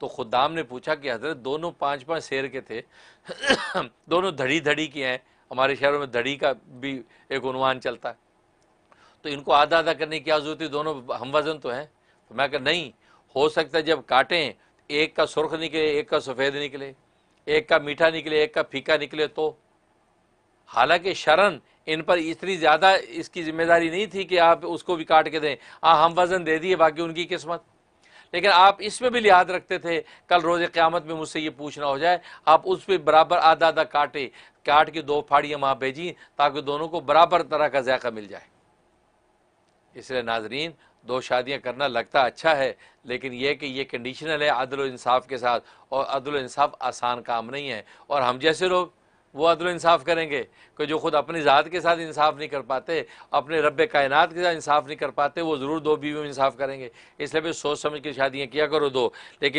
तो खुदाम ने पूछा कि हज़रत दोनों 5-5 शेर के थे दोनों धड़ी धड़ी के हैं, हमारे शहरों में धड़ी का भी एक उन्वान चलता है, तो इनको आधा आधा करने की क्या जरूरत है, दोनों हम वजन तो हैं। तो मैं कहा नहीं, हो सकता है जब काटें एक का सुर्ख निकले, एक का सफ़ेद निकले, एक का मीठा निकले, एक का फीका निकले, तो हालांकि शरन इन पर इतनी ज़्यादा इसकी जिम्मेदारी नहीं थी कि आप उसको भी काट के दें। हाँ, हम वज़न दे दिए, बाकी उनकी किस्मत। लेकिन आप इसमें भी लिहाज रखते थे, कल रोज़े क़यामत में मुझसे ये पूछना हो जाए, आप उस पर बराबर आधा आधा काट के 2 फाड़ियाँ वहाँ भेजी, ताकि दोनों को बराबर तरह का जायका मिल जाए। इसलिए नाजरीन, 2 शादियाँ करना लगता अच्छा है, लेकिन यह कि ये कंडीशनल है अदल व इंसाफ के साथ, और अदल व इंसाफ आसान काम नहीं है। और हम जैसे लोग वो अदल व इंसाफ करेंगे कि जो खुद अपनी ज़ात के साथ इंसाफ नहीं कर पाते, अपने रब कायनात के साथ इंसाफ नहीं कर पाते, वो ज़रूर 2 बीवी में इंसाफ करेंगे। इसलिए भी सोच समझ के शादियाँ किया करो 2, लेकिन